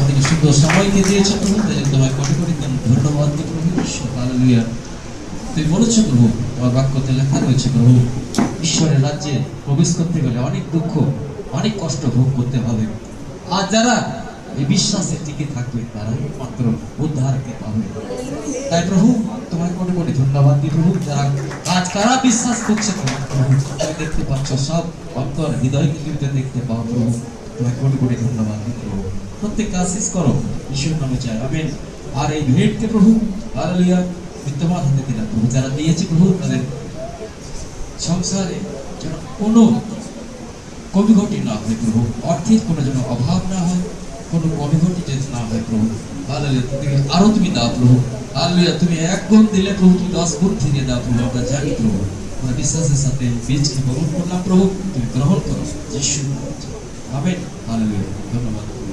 আমাদেরকে সুন্দর সময়কে দিয়েছে প্রভু, তাই জন্য তোমায় কোটি কোটি ধন্যবাদ দিই প্রভু। হালেলুয়া। তুমি বলেছো প্রভু, তোমার বাক্যতে লেখা রয়েছে প্রভু, ঈশ্বরের রাজ্যে প্রবেশ করতে গেলে অনেক দুঃখ, অনেক কষ্ট ভোগ করতে হবে। আর যারা এই বিশ্বাসের টিকে থাকবে তারাই মাত্র উদ্ধারকে পাবে। তাই প্রভু তোমার কোটি কোটি ধন্যবাদ দিই প্রভু। যারা আজ কারা বিশ্বাস করছে প্রভু, তুমি দেখতে পাচ্ছ সব অন্তর হৃদয় কিন্তু দেখতে পাও প্রভু। তোমার কোটি কোটি ধন্যবাদ দিই প্রভু। প্রত্যেককে আশীষ করো ঈশ্বরের নামে চাই, আমেন। আর এই ভিড়কে প্রভু হালেলুয়া বিদ্যমান হাতে দিলাম প্রভু। যারা দিয়েছে প্রভু তাদের সংসারে যেন কোনো কমি ঘটি না হয় প্রভু, অর্থের কোনো যেন অভাব না হয়, কোনো কমি ঘটি যেন না হয় প্রভু। হালেলুয়া। তুমি আরো তুমি দাও প্রভু। হালেলুয়া। তুমি 1 গুণ দিলে প্রভু তুমি 10 গুণ ফিরিয়ে দাও প্রভু। আমরা জানি প্রভু, আমরা বিশ্বাসের সাথে বীজকে বরণ করলাম প্রভু। তুমি গ্রহণ করো যিশুর নামে, আমেন। হালেলুয়া। ধন্যবাদ প্রভু।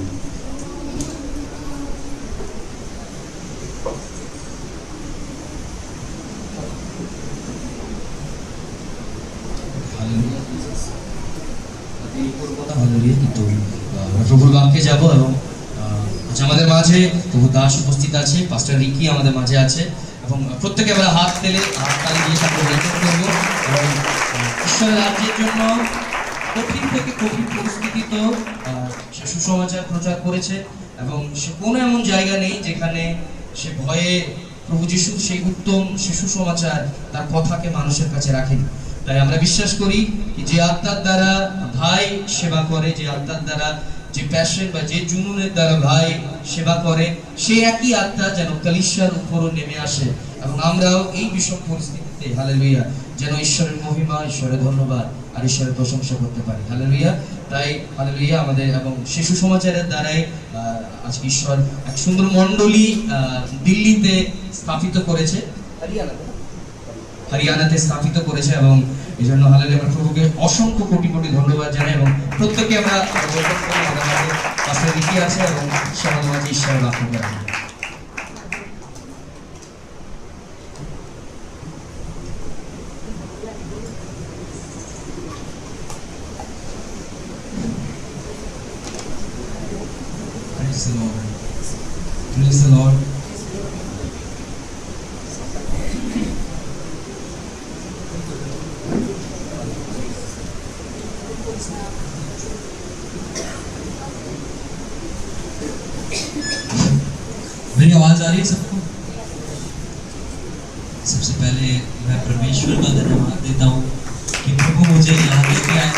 প্রভুর বাক্যে যাব এবং আমাদের মাঝে প্রভু দাস উপস্থিত আছে, পাস্টার রিকি আমাদের মাঝে আছে এবং প্রত্যেকে আমরা হাত তেলে হাততালি দিয়ে তাকে ওয়েলকাম করবো। এবং ঈশ্বরের রাজ্যের জন্য কঠিন থেকে কঠিন পরিস্থিতিতেও সে সুসমাচার প্রচার করেছে এবং সে কোনো এমন জায়গা নেই যেখানে সে ভয়ে প্রভু যিশুর সেই উত্তম সে সুসমাচার তার কথাকে মানুষের কাছে রাখেনি। তাই আমরা বিশ্বাস করি যে আত্মার দ্বারা ভাই সেবা করে, যে আত্মার দ্বারা যে প্যাশন বা যে জুনুনের দ্বারা ভাই সেবা করে, সেই একই আত্মা যেন কালিশার উপরও নেমে আসে এবং আমরাও এই বিষম পরিস্থিতিতে হালেলুয়া যেন ঈশ্বরের মহিমা, ঈশ্বরের ধন্যবাদ আর ঈশ্বরের প্রশংসা করতে পারি। হালেলুয়া। তাই হালেলুয়া আমাদের এবং শিশু সমাচারের দ্বারাই আজকে ঈশ্বর এক সুন্দর মণ্ডলী দিল্লিতে স্থাপিত করেছে, হরিয়ানাতে স্থাপিত করেছে এবং এই জন্য হালেলুয়া আমরা প্রভুকে অসংখ্য কোটি কোটি ধন্যবাদ জানাই এবং প্রত্যেককে আমরা পাশে রিকি আছে এবং সবার মাঝে ঈশ্বরের বাক্য করা। Praise the Lord. Praise the Lord. मेरी आवाज आ रही है सबको? सबसे पहले मैं परमेश्वर का धन्यवाद देता हूँ कि प्रभु मुझे यहाँ लेके आए।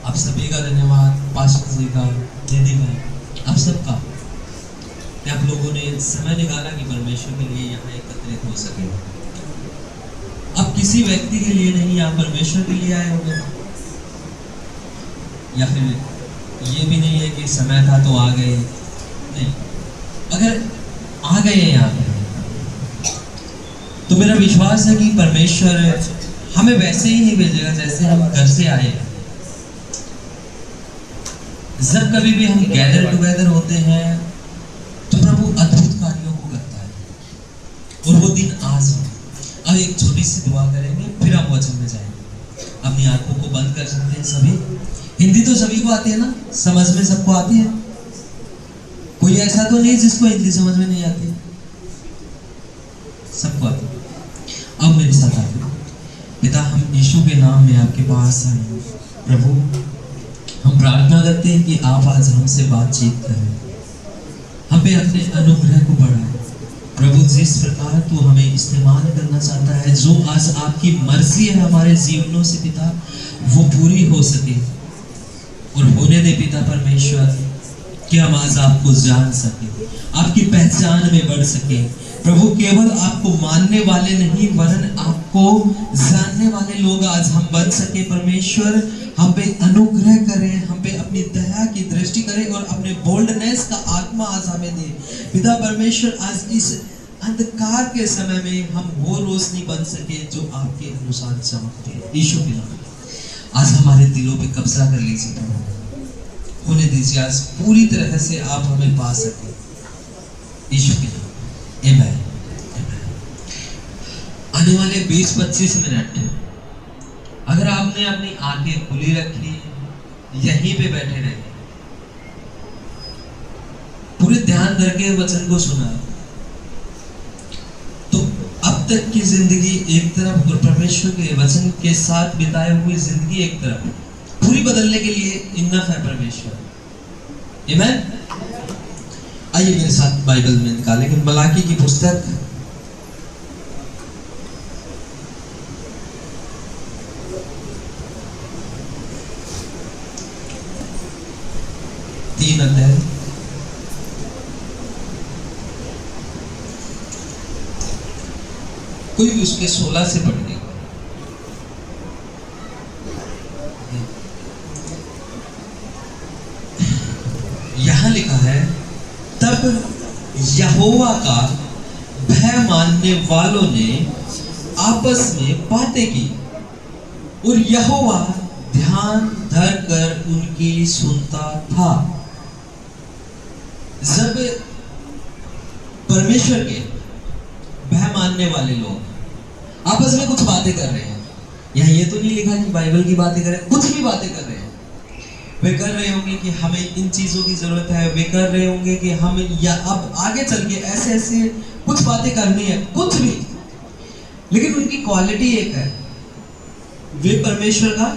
आप सभी का धन्यवाद, पास्टर जी का, दीदी का, आप सबका, आप लोगों ने समय निकाला कि परमेश्वर के लिए यहाँ एकत्रित हो सके। आप किसी व्यक्ति के लिए नहीं, आप परमेश्वर के लिए आए होंगे, या फिर ये भी नहीं है कि समय था तो आ गए। नहीं, अगर आ गए हैं यहाँ पे तो मेरा विश्वास है कि परमेश्वर हमें वैसे ही नहीं भेजेगा जैसे हम घर से आए। जब कभी भी हम गैदर टुगेदर होते हैं तो प्रभु अद्भुत कार्यों को करता है और वो दिन आज है। अब एक छोटी सी दुआ करेंगे, फिर हम वचन में जाएंगे। अपनी आंखों को बंद कर सकते हैं सभी। हिंदी तो सभी को आती है ना, समझ में सबको आती है? कोई ऐसा तो नहीं जिसको हिंदी समझ में नहीं आती? सबको आती है। अब मेरे साथ आते हैं। पिता, हम यीशु के नाम में आपके पास आए। प्रभु, हम प्रार्थना करते हैं कि आप आज हमसे बातचीत करें, हम पे अपने अनुग्रह को बढ़ाएं। प्रभु, जिस प्रकार तू हमें इस्तेमाल करना चाहता है, जो आज आपकी मर्जी है हमारे जीवनों से पिता, वो पूरी हो सके और होने दे पिता परमेश्वर कि हम आज आपको जान सके, आपकी पहचान में बढ़ सके। प्रभु, केवल आपको मानने वाले नहीं वरन आपको जानने वाले लोग आज हम बन सके। परमेश्वर, हम पे अनुग्रह करें, हम पे अपनी दया की दृष्टि करें और अपने बोल्डनेस का आत्मा आज हमें दे। पिता परमेश्वर, आज इस अंधकार के समय में हम वो रोशनी बन सके जो आपके अनुसार चमकते हैं। यीशु के नाम आज हमारे दिलों पे कब्जा कर लीजिए प्रभु, होने दीजिए आज पूरी तरह से आप हमें पा सके। यीशु के नाम, आमीन। आने वाले 20-25 मिनट अगर आपने अपनी आंखें खुली रखी यहीं पे बैठे रहे, पूरे ध्यान धर के वचन को सुना, तो अब तक की जिंदगी एक तरफ और परमेश्वर के वचन के साथ बिताए हुए जिंदगी एक तरफ, पूरी बदलने के लिए इनफ है परमेश्वर। आमीन। आइए मेरे साथ बाइबल में निकालेंगे मलाकी की पुस्तक, तीन अध्याय, कोई भी उसके 16 से पढ़ देगा। यहां लिखा है, तब यहोवा का भय मानने वालों ने आपस में बातें की और यहोवा ध्यान धर कर उनकी सुनता था। जब परमेश्वर के भय मानने वाले लोग आपस में कुछ बातें कर रहे हैं, यहाँ ये तो नहीं लिखा कि बाइबल की बातें करें, कुछ भी बातें कर रहे हैं, वे कर रहे होंगे कि हमें इन चीजों की जरूरत है, वे कर रहे होंगे कि हमें या अब आगे चल के ऐसे ऐसे कुछ बातें करनी है, कुछ भी, लेकिन उनकी क्वालिटी एक है, वे परमेश्वर का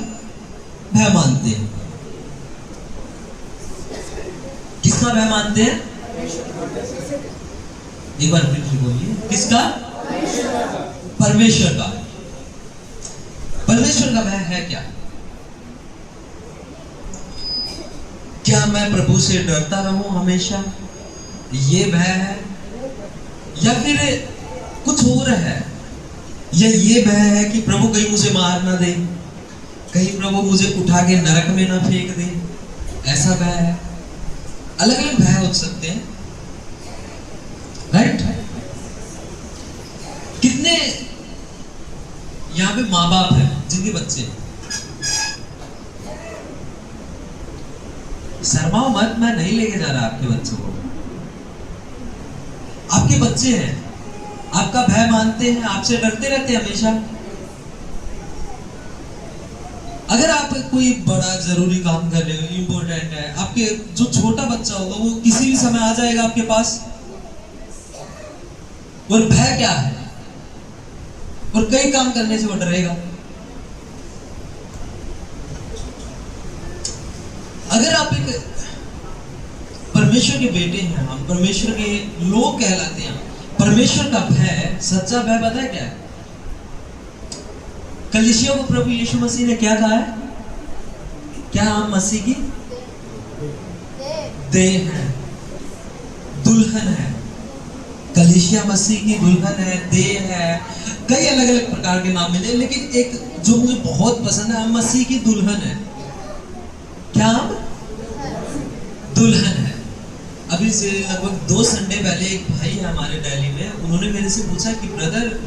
भय मानते हैं। किसका भय मानते हैं? एक बार फिर बोलिए, किसका? परमेश्वर का। परमेश्वर का भय है क्या? क्या मैं प्रभु से डरता रहूं हमेशा, ये भय है, या फिर कुछ और है, या ये भय है कि प्रभु कहीं मुझे मार ना दे, कहीं प्रभु मुझे उठा के नरक में ना फेंक दे, ऐसा भय है। अलग अलग भय हो सकते हैं, राइट? कितने यहाँ पे माँ बाप है जिनके बच्चे, शर्माओ मत, मैं नहीं लेके जा रहा आपके बच्चों को, आपके बच्चे हैं, आपका भय मानते हैं, आपसे डरते रहते हैं हमेशा। अगर आप कोई बड़ा जरूरी काम कर रहे हो, इंपॉर्टेंट है, आपके जो छोटा बच्चा होगा वो किसी भी समय आ जाएगा आपके पास, और भय क्या है, और कई काम करने से वो डरेगा। अगर आप एक परमेश्वर के बेटे हैं, हम परमेश्वर के लोग कहलाते हैं, परमेश्वर का भय, सच्चा भय पता है क्या है? कलीसिया को प्रभु यीशु मसीह ने क्या कहा है? क्या हम मसीह की देह हैं, दुल्हन है। कलीसिया मसीह की दुल्हन है, देह है, कई अलग अलग प्रकार के नाम मिले, लेकिन एक जो मुझे बहुत पसंद है, हम मसीह की दुल्हन है। क्या हम दुल्हन है? अभी से लगभग 2 संडे पहले एक भाई है हमारे दिल्ली में, उन्होंने मेरे से पूछा कि ब्रदर,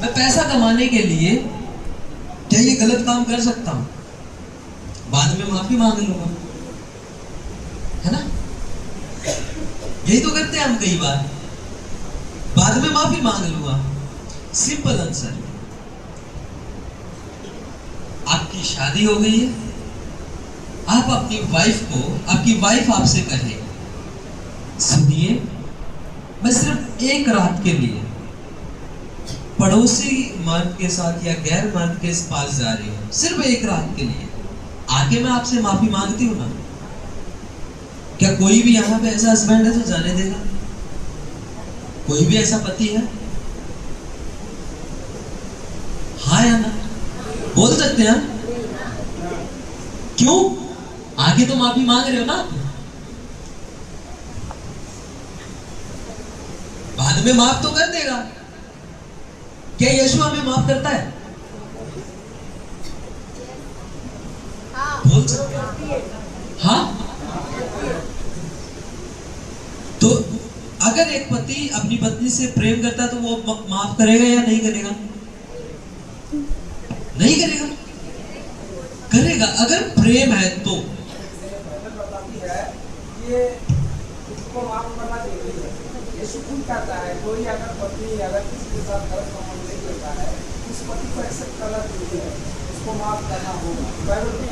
मैं पैसा कमाने के लिए क्या ये गलत काम कर सकता हूं? बाद में माफी मांग लूंगा, है ना? यही तो करते हैं हम कई बार, बाद में माफी मांग लूंगा। सिंपल आंसर, आपकी शादी हो गई है, आप अपनी वाइफ को, आपकी वाइफ आपसे कहे, सुनिए, मैं सिर्फ एक रात के लिए पड़ोसी मर्द के साथ या गैर मर्द के पास जा रही हूं, सिर्फ एक रात के लिए, आके मैं आपसे माफी मांगती हूं ना? क्या कोई भी यहाँ पे ऐसा हस्बैंड है जो जाने देगा? कोई भी ऐसा पति है? हाँ या ना? बोल सकते हैं? क्यों? आगे तो माफी मांग रहे हो ना आप, बाद में माफ तो कर देगा। क्या यीशु हमें माफ करता है? बोल सकते हैं? हाँ। तो अगर एक पति अपनी पत्नी से प्रेम करता है तो वो माफ करेगा या नहीं करेगा? नहीं करेगा, करेगा। अगर प्रेम है तो ये उसको माफ करना जरूरी है। ये सुकून कहता है, कोई अगर पत्नी अगर किसी के साथ गलत संबंध नहीं करता है, उस पति को एक्सेप्ट करना जरूरी है, उसको माफ करना होगा। बाइबल में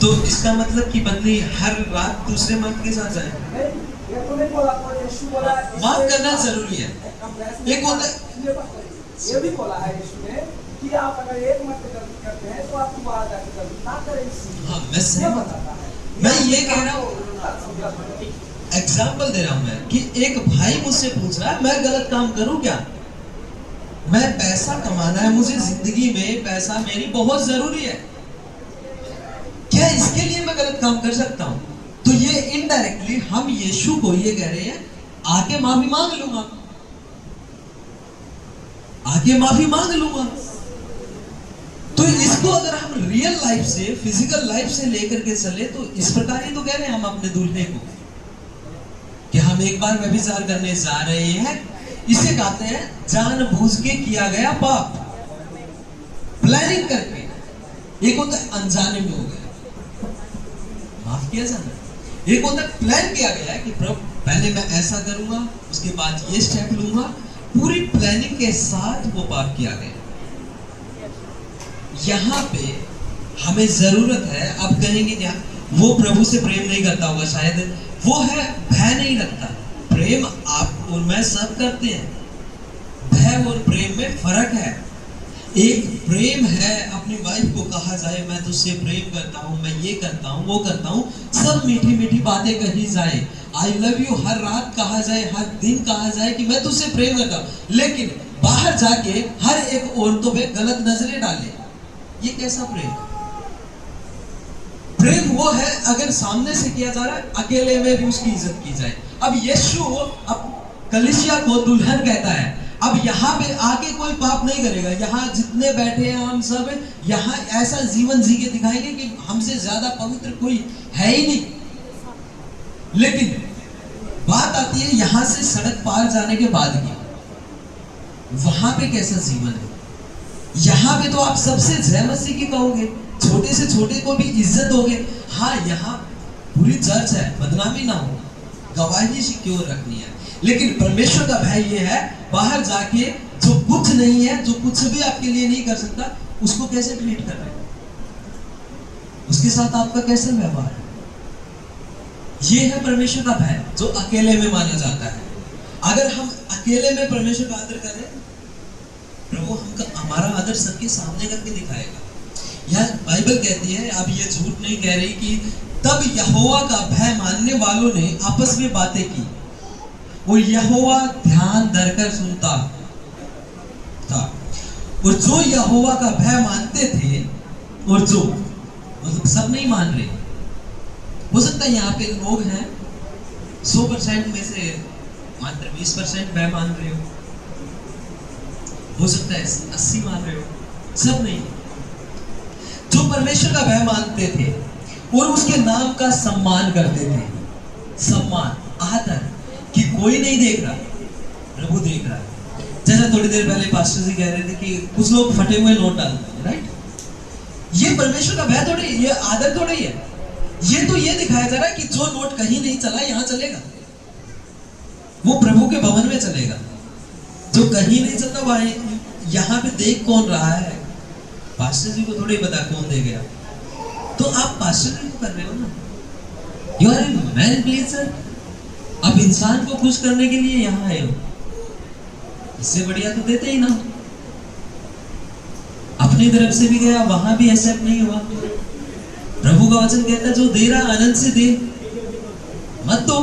तो इसका मतलब कि बंदी हर रात दूसरे मर्द के साथ जाए? नहीं, ये तो नहीं बोला, तो यीशु बोला माफ करना जरूरी है। एक होता है ये भी बोला है यीशु ने कि आप अगर एक मर्द गलती करते हैं तो आप दोबारा जाकर गलती ना करें। हाँ, मैं ये सहमत बताता है। मैं ये कह रहा हूँ, एग्जाम्पल दे रहा हूँ मैं कि एक भाई मुझसे पूछ रहा है मैं गलत काम करूँ क्या? मैं पैसा कमाना है, मुझे जिंदगी में पैसा मेरी बहुत जरूरी है, क्या इसके लिए मैं गलत काम कर सकता हूँ? तो ये इनडायरेक्टली हम यीशु को ये कह रहे हैं आके माफी मांग लूंगा, आके माफी मांग लूंगा। तो इसको अगर हम रियल लाइफ से, फिजिकल लाइफ से लेकर के चले तो इस प्रकार ही तो कह रहे हैं हम अपने दूल्हे को कि हम एक बार व्यभिचार करने जा रहे हैं। इसे कहते हैं जानबूझ के किया गया पाप, प्लानिंग करके। एक होता है अनजाने में हो गया, माफ किया जाना। एक होता है प्लान किया गया है कि प्रभु पहले मैं ऐसा करूंगा, उसके बाद ये स्टेप लूंगा, पूरी प्लानिंग के साथ वो पाप किया गया। यहाँ पे हमें जरूरत है, अब कहेंगे क्या वो प्रभु से प्रेम नहीं करता होगा, शायद वो है भय नहीं रखता। प्रेम आप और मैं सब करते हैं, भय और प्रेम में फर्क है। एक प्रेम है अपनी वाइफ को कहा जाए मैं तुझसे प्रेम करता हूँ, मैं ये करता हूँ, वो करता हूँ, सब मीठी मीठी बातें कही जाए, आई लव यू हर रात कहा जाए, हर दिन कहा जाए कि मैं तुझसे प्रेम करता हूँ, लेकिन बाहर जाके हर एक औरतों पे गलत नजरें डाले, ये कैसा प्रेम? प्रेम वो है अगर सामने से किया जा रहा है, अकेले में भी उसकी इज्जत की जाए। अब यीशु अब कलीसिया को दुल्हन कहता है, अब यहाँ पे आके कोई पाप नहीं करेगा। यहाँ जितने बैठे हैं हम सब यहाँ ऐसा जीवन जी के दिखाएंगे कि हमसे ज्यादा पवित्र कोई है ही नहीं। लेकिन बात आती है यहाँ से सड़क पार जाने के बाद की, वहां पे कैसा जीवन है? यहाँ पे तो आप सबसे जय मसीह की कहोगे, छोटे से छोटे को भी इज्जत दोगे। हाँ, यहाँ पूरी चर्च है, बदनामी ना हो, गवाही सिक्योर रखनी है। लेकिन परमेश्वर का भय ये है, बाहर जाके जो कुछ नहीं है, जो कुछ भी आपके लिए नहीं कर सकता, उसको कैसे ट्रीट कर रहे हैं, उसके साथ आपका कैसे व्यवहार है। ये है परमेश्वर का भय जो अकेले में माना जाता है। अगर हम अकेले में परमेश्वर का आदर करें, प्रभु हमारा आदर सबके सामने करके दिखाएगा। यह बाइबल कहती है, अब ये झूठ नहीं कह रही, कि तब यहोवा का भय मानने वालों ने आपस में बातें की और यहोवा ध्यान धरकर सुनता था। और जो यहोवा का भय मानते थे और जो मतलब सब नहीं मान रहे, हो सकता है यहाँ पे लोग हैं 100% में से मात्र 20% भय मान रहे हो सकता है 80 मान रहे हो, सब नहीं। जो परमेश्वर का भय मानते थे और उसके नाम का सम्मान करते थे, सम्मान, आदर, कि कोई नहीं देख रहा, प्रभु देख रहा है। जैसा थोड़ी देर पहले पास्टर जी कह रहे थे कि कुछ लोग फटे हुए नोट डालते हैं, राइट? ये परमेश्वर का भय थोड़ी, ये आदर थोड़ी है। ये तो ये दिखाया जा रहा है कि जो नोट कहीं नहीं चला यहाँ चलेगा, वो प्रभु के भवन में चलेगा। जो कहीं नहीं चलता वहां यहाँ पे देख कौन रहा है, पास्टर जी को थोड़ी पता कौन दे गया। तो आप पास्टर जी को कर रहे हो ना, यू आर ए मैनिपुलेटर। आप इंसान को खुश करने के लिए यहाँ आए हो, इससे बढ़िया तो देते ही ना। अपनी तरफ से भी गया, वहां भी एक्सेप्ट नहीं हुआ। प्रभु का वचन कहता है जो दे रहा आनंद से दे, मत दो।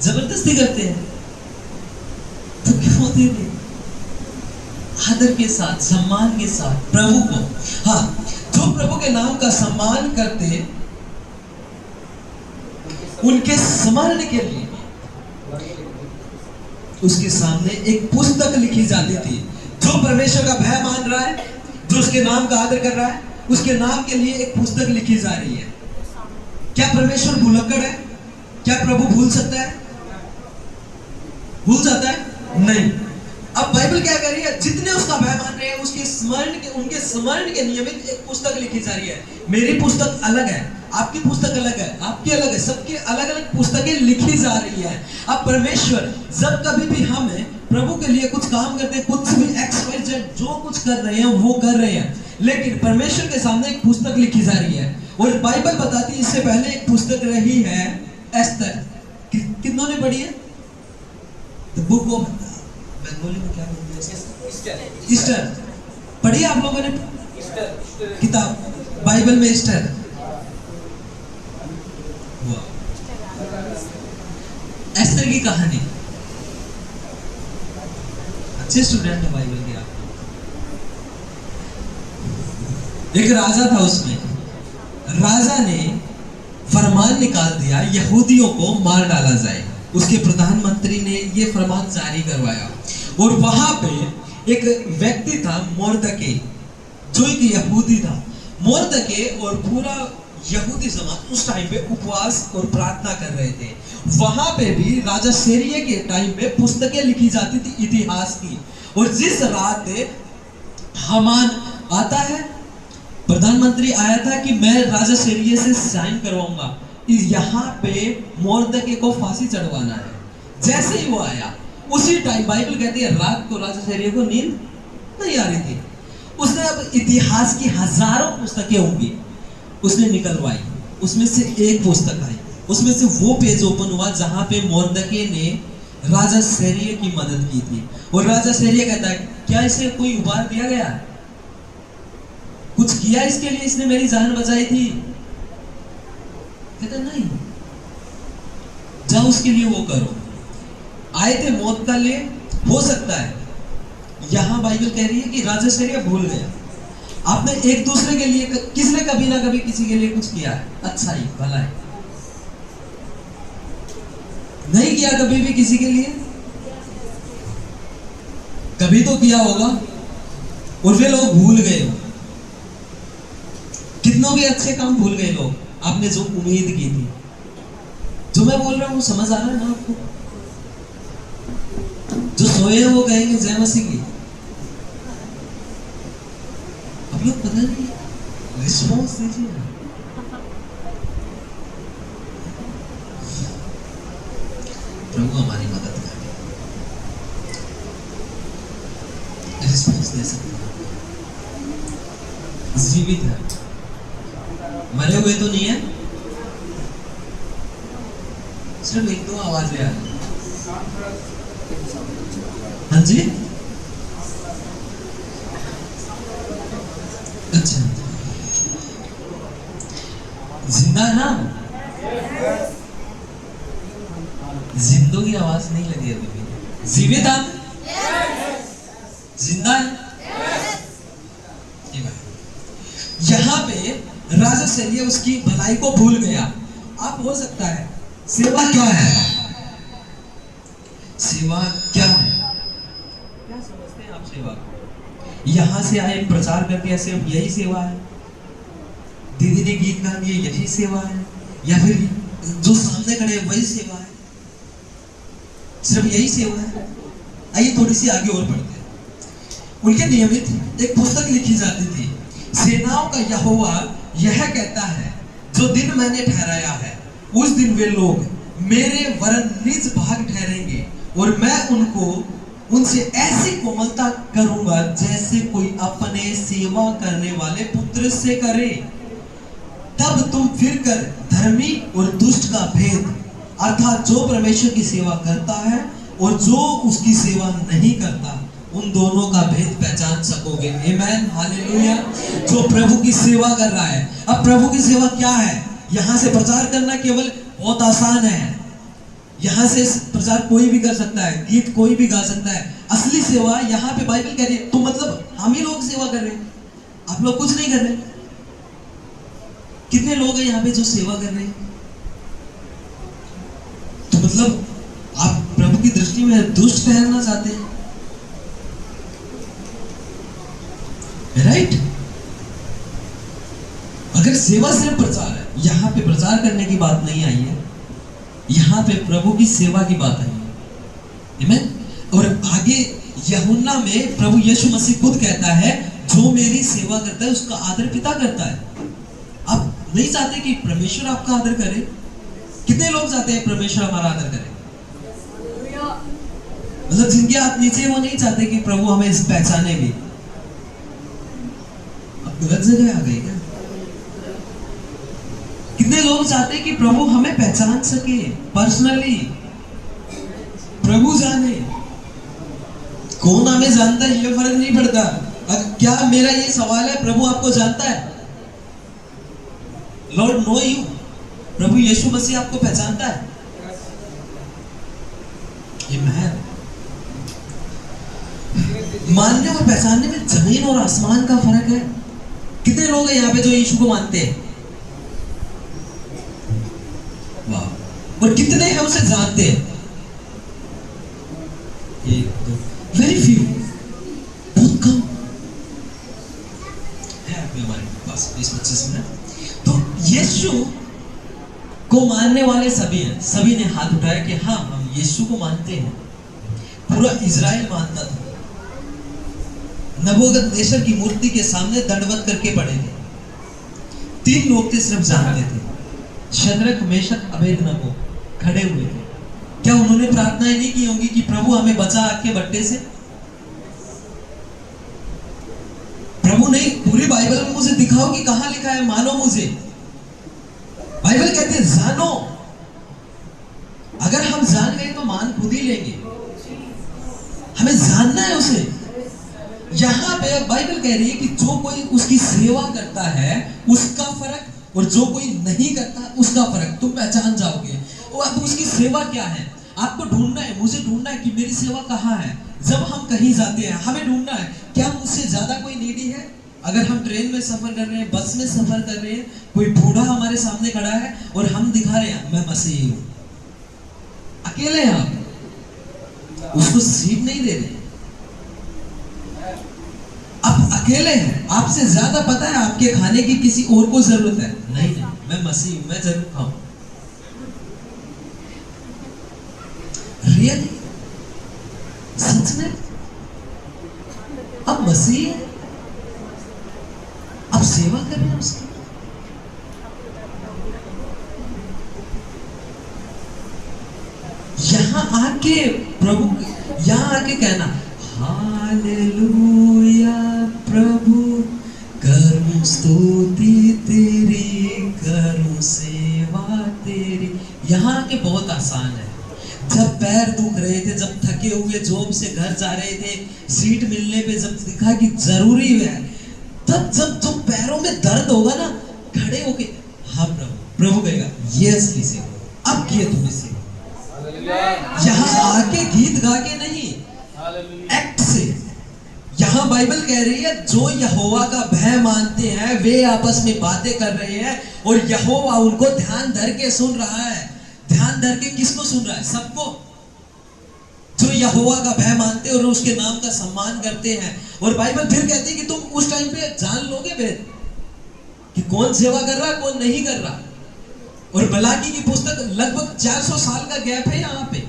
जबरदस्ती करते हैं तो क्यों दे दे? आदर के साथ, सम्मान के साथ प्रभु को। हाँ, जो प्रभु के नाम का सम्मान करते, उनके स्मरण के लिए उसके सामने एक पुस्तक लिखी जाती थी। जो परमेश्वर का भय मान रहा है, जो उसके नाम का आदर कर रहा है, उसके नाम के लिए एक पुस्तक लिखी जा रही है। क्या परमेश्वर भुलक्कड़ है? क्या प्रभु भूल सकता है? भूल जाता है? नहीं। अब बाइबल क्या कह रही है? जितने उसका भय मान रहे हैं, उसके स्मरण के, उनके स्मरण के नियमित एक पुस्तक लिखी जा रही है। मेरी पुस्तक अलग है, आपकी पुस्तक अलग है, आपकी अलग है, सबकी अलग अलग पुस्तकें लिखी जा रही है। अब परमेश्वर जब कभी भी हम प्रभु के लिए कुछ काम करते हैं, कुछ भी XYZ जो कुछ कर रहे हैं वो कर रहे हैं, लेकिन परमेश्वर के सामने एक पुस्तक लिखी जा रही है और बाइबल बताती है इससे पहले एक पुस्तक रही है एस्तर। कितनों ने पढ़ी है? द बुक ऑफ, बंगाली में क्या बोलते हैं? ईस्टर। पढ़ी है आप लोगों ने किताब बाइबल में ईस्टर? एस्तर की कहानी। अच्छे स्टूडेंट है बाइबल के आप। एक राजा था, उसमें राजा ने फरमान निकाल दिया यहूदियों को मार डाला जाए। उसके प्रधानमंत्री ने यह फरमान जारी करवाया और वहां पे एक व्यक्ति था मोर्दके, जो एक यहूदी था। मोर्दके और पूरा यहूदी समाज उस टाइम पे उपवास और प्रार्थना कर रहे थे। वहां पे भी राजा सेरिया के टाइम पे पुस्तकें लिखी जाती थी इतिहास की। और जिस रात हामान आता है, प्रधानमंत्री आया था कि मैं राजा सेरिया से साइन करवाऊंगा, यहाँ पे मोर्दके को फांसी चढ़वाना है। जैसे ही वो आया उसी टाइम बाइबल कहती है रात को राजा सेरिया को नींद नहीं आ रही थी। उसने अब इतिहास की हजारों पुस्तकें होंगी, उसने निकलवाई। उसमें से एक पुस्तक आई, उसमें से वो पेज ओपन हुआ जहां पे मोर्दके ने राजा सेरिया की मदद की थी। और राजा सेरिया कहता है क्या इसे कोई उपहार दिया गया? कुछ किया इसके लिए? इसने मेरी जान बचाई थी? कहता नहीं, जाओ उसके लिए वो करो। आए थे मौत का लिए, हो सकता है यहां बाइबल कह रही है कि राजा सेरिया भूल गया। आपने एक दूसरे के लिए, किसने कभी ना कभी किसी के लिए कुछ किया है? अच्छा ही भला है, नहीं किया कभी भी किसी के लिए? कभी तो किया होगा और वे लोग भूल गए। कितनों के अच्छे काम भूल गए लोग, आपने जो उम्मीद की थी। जो मैं बोल रहा हूं समझ आ रहा है ना आपको? जो सोए हैं वो कहेंगे जय मसीह की। अब लोग पता नहीं रिस्पॉन्स दीजिए। प्रभु हमारी मदद करे, रिस्पॉन्स दे सकते हैं। जीवित है, मरे हुए तो नहीं है। सिर्फ एक दो आवाज आ रही। हाँ जी, अच्छा, जिंदा है ना? जिंदों की आवाज नहीं लगी अभी भी। जीवित है, जिंदा है। यहाँ पे राजा सेरिया उसकी भलाई को भूल गया। आप हो सकता है सेवा क्या है? सेवा क्या है? क्या समझते हैं आप सेवा को? यहाँ से आए प्रचार कर दिया, सिर्फ यही सेवा है? दीदी ने गीत गा दिए, यही सेवा है? या फिर जो सामने खड़े हैं वही सेवा है? सिर्फ यही सेवा है? आइए थोड़ी सी आगे और बढ़ते हैं। उनके नियमित एक पुस्तक लिखी जाती थी, सेनाओं का यहोवा यह कहता है जो दिन मैंने ठहराया है उस दिन वे लोग मेरे वरन निज भाग ठहरेंगे और मैं उनसे ऐसी कोमलता करूंगा जैसे कोई अपने सेवा करने वाले पुत्र से करे। तब तुम फिरकर धर्मी और दुष्ट का भेद, अर्थात जो परमेश्वर की सेवा करता है और जो उसकी सेवा नहीं करता, उन दोनों का भेद पहचान सकोगे। आमेन, हालेलुया। जो प्रभु की सेवा कर रहा है। अब प्रभु की सेवा क्या है? यहाँ से प्रचार करना केवल बहुत आसान है। यहाँ से प्रचार कोई भी कर सकता है, गीत कोई भी गा सकता है। असली सेवा यहाँ पे बाइबल कह रही है, तो मतलब हम ही लोग सेवा कर रहे हैं, आप लोग कुछ नहीं कर रहे। कितने लोग हैं यहाँ पे जो सेवा कर रहे हैं? तो मतलब आप प्रभु की दृष्टि में दुष्ट ठहरना चाहते हैं, राइट? अगर सेवा सिर्फ प्रचार है, यहाँ पे प्रचार करने की बात नहीं आई है, यहाँ पे प्रभु की सेवा की बात आई है। आमीन। और आगे यूहन्ना में प्रभु यीशु मसीह खुद कहता है जो मेरी सेवा करता है उसका आदर पिता करता है। आप नहीं चाहते कि परमेश्वर आपका आदर करे? कितने लोग चाहते हैं परमेश्वर हमारा आदर करे? मतलब जिनके हाथ नीचे वो नहीं चाहते कि प्रभु हमें पहचाने भी। गलत जगह आ गए क्या? कितने लोग चाहते हैं कि प्रभु हमें पहचान सके पर्सनली, प्रभु जाने, कौन हमें जानता है ये फर्क नहीं पड़ता। अब क्या मेरा ये सवाल है, प्रभु आपको जानता है? लॉर्ड नो यू, प्रभु यीशु मसीह आपको पहचानता है? ये महल मानने और पहचानने में जमीन और आसमान का फर्क है। कितने लोग हैं यहाँ पे जो यीशु को मानते हैं? वाह। और कितने हैं उसे जानते हैं? एक दो, वेरी फ्यू, बहुत कम है अभी हमारे पास 20-25 मिनट। तो यीशु को मानने वाले सभी हैं, सभी ने हाथ उठाया कि हाँ हम यीशु को मानते हैं। पूरा इजराइल मानता था, नबूकदनेस्सर की मूर्ति के सामने दंडवत करके पड़े थे। 3 लोग थे सिर्फ जानते थे, शद्रक, मेशक, अबेदनगो खड़े हुए थे। क्या उन्होंने प्रार्थनाएं नहीं की होंगी कि प्रभु हमें बचा आग के भट्टे से? प्रभु नहीं, पूरी बाइबल में मुझे दिखाओ कि कहां लिखा है मानो मुझे। बाइबल कहते हैं जानो। अगर हम जान गए तो मान खुद ही लेंगे, हमें जानना है उसे। यहां पे बाइबल कह रही है कि जो कोई उसकी सेवा करता है उसका फर्क, और जो कोई नहीं करता उसका फर्क तुम पहचान जाओगे। और अब उसकी सेवा क्या है आपको ढूंढना है, मुझे ढूंढना है कि मेरी सेवा कहाँ है। जब हम कहीं जाते हैं हमें ढूंढना है क्या मुझसे ज्यादा कोई नीडी है। अगर हम ट्रेन में सफर कर रहे हैं, बस में सफर कर रहे हैं, कोई बूढ़ा हमारे सामने खड़ा है और हम दिखा रहे हैं मैं मसीही हूं, अकेले हैं आप, उसको सीट नहीं दे रहे, आप अकेले हैं, आपसे ज्यादा पता है आपके खाने की किसी और को जरूरत है। नहीं नहीं, मैं मसीह हूं, मैं जरूर खाऊं। रियली, सच में अब मसीह है, अब सेवा कर रहे हैं उसकी। यहां आके प्रभु, यहां आके कहना हालेलुया प्रभु, करूं स्तुति तेरी, करूं सेवा तेरी। यहां आके बहुत आसान है। जब पैर दुख रहे थे, जब थके हुए जॉब से घर जा रहे थे, सीट मिलने पे जब दिखा कि जरूरी है, तब जब पैरों में दर्द होगा ना, खड़े होके हाँ प्रभु, प्रभु कहेगा यस किसे, अब किए तुम्हें से। यहाँ आके गीत गा के नहीं, एक्ट से। यहाँ बाइबल कह रही है जो यहोवा का भय मानते हैं वे आपस में बातें कर रहे हैं, और यहोवा उनको ध्यान धर के सुन रहा है। ध्यान धर के किसको सुन रहा है? सबको। जो यहोवा का भय मानते और उसके नाम का सम्मान करते हैं। और बाइबल फिर कहती है कि तुम उस टाइम पे जान लोगे भेद कि कौन सेवा कर रहा है, कौन नहीं कर रहा। और मलाकी की पुस्तक लगभग 400 साल का गैप है यहाँ पे,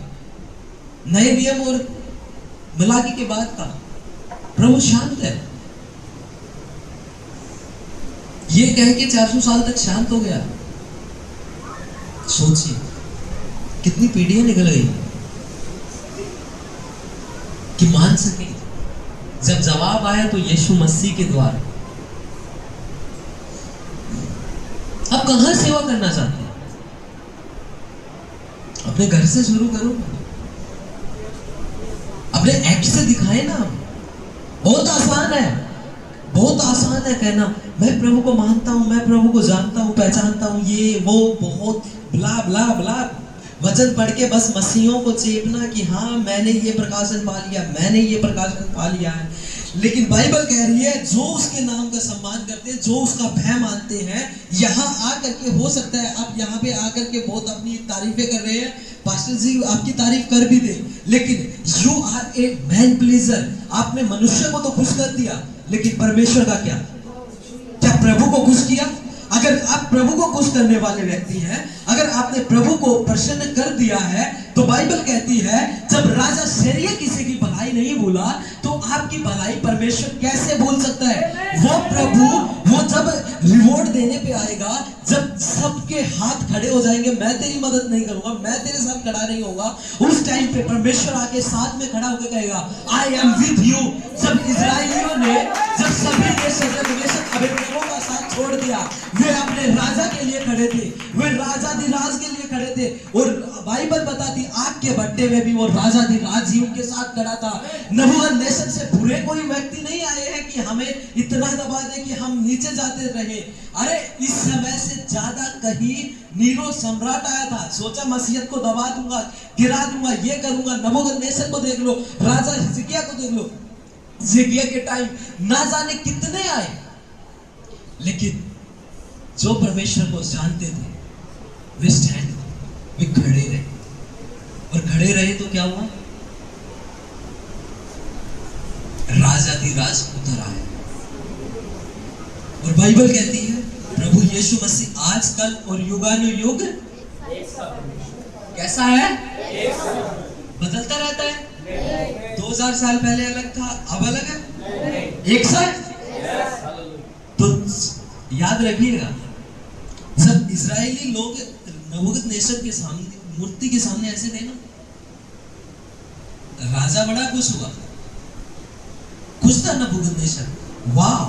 नए नियम और मलाकी के बाद का। प्रभु शांत है, ये कह के 400 साल तक शांत हो गया। सोचिए कितनी पीढ़ियां निकल गई कि मान सके। जब जवाब आया तो यीशु मसीह के द्वारा। अब कहां सेवा करना चाहते हैं? अपने घर से शुरू करो, अपने एक्ट से दिखाए ना। बहुत आसान है, बहुत आसान है कहना मैं प्रभु को मानता हूं, मैं प्रभु को जानता हूं, पहचानता हूं, ये वो बहुत ब्ला ब्ला ब्ला वचन पढ़ के बस मसीहों को चेपना कि हाँ मैंने ये प्रकाशन पा लिया, मैंने ये प्रकाशन पा लिया है। लेकिन बाइबल कह रही है जो उसके नाम का सम्मान करते हैं, जो उसका भय मानते हैं, यहाँ आकर के, हो सकता है आप यहाँ पे आकर के बहुत अपनी तारीफें कर रहे हैं, पास्टर जी आपकी तारीफ कर भी दे, लेकिन you are a man pleaser. आपने मनुष्य को तो खुश कर दिया, लेकिन परमेश्वर का क्या? क्या प्रभु को खुश किया? अगर आप प्रभु को खुश करने वाले व्यक्ति हैं, अगर आपने प्रभु को प्रसन्न कर दिया है, तो बाइबल कहती है जब राजा शेरिया किसी की भलाई भलाई नहीं भूला तो आपकी भलाई परमेश्वर कैसे भूल सकता है? वो प्रभु, वो जब रिवॉर्ड देने पे आएगा, जब सबके हाथ खड़े हो जाएंगे, मैं तेरी मदद नहीं करूंगा, मैं तेरे साथ खड़ा नहीं होगा, उस टाइम पे परमेश्वर आके साथ में खड़ा होकर कहेगा आई एम विद यू। जब इजराइलियों ने, जब सभी ने शद्रक अबेदनगो का साथ छोड़ दिया, वे अपने राजा के लिए खड़े थे, वे राजाधिराज के लिए खड़े थे, और बाइबल बताती आग के भट्टे में भी वो राजाधिराज ही उनके साथ खड़ा था। नबूकदनेस्सर से बुरे कोई व्यक्ति नहीं आए हैं कि हमें इतना दबा दे कि हम नीचे जाते रहे। अरे इस समय से ज्यादा कहीं नीरो सम्राट आया था, सोचा मसीहत को दबा दूंगा, गिरा दूंगा, ये करूंगा। नबूकदनेस्सर को देख लो, राजा हिजकिय्याह को देख लो, हिजकिय्याह के टाइम ना जाने कितने आए, लेकिन जो परमेश्वर को जानते थे वे स्टैंड, वे खड़े रहे, और खड़े रहे तो क्या हुआ? राजाधिराज उतर आए। और बाइबल कहती है प्रभु यीशु मसीह आज, कल और युगानुयुग कैसा है? बदलता रहता है। 2000 साल पहले अलग था, अब अलग है, एक साथ। तो याद रखिएगा, जब इजरायली लोग नबूकदनेस्सर के सामने, मूर्ति के सामने ऐसे थे ना, राजा बड़ा खुश हुआ, खुश था नबूकदनेस्सर, वाह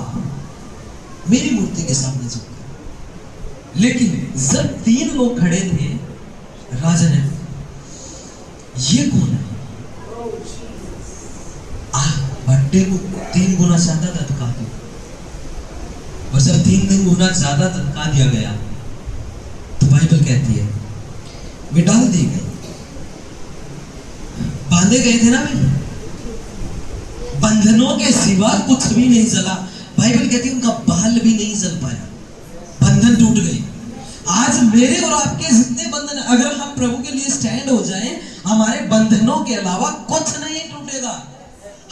मेरी मूर्ति के सामने झुक। लेकिन जब 3 लोग खड़े थे, राजा ने, ये कौन है? भट्टे को 3 गुना ज्यादा धधका दो, और जब 3 गुना ज्यादा धधका दिया गया तो बाइबल कहती है वे डाल दिए गए, बांधे गए थे ना वे, बंधनों के सिवा कुछ भी नहीं जला। बाइबल कहती है उनका बाल भी नहीं जल पाया, बंधन टूट गए। आज मेरे और आपके जितने बंधन, अगर हम प्रभु के लिए स्टैंड हो जाएं, हमारे बंधनों के अलावा कुछ नहीं टूटेगा,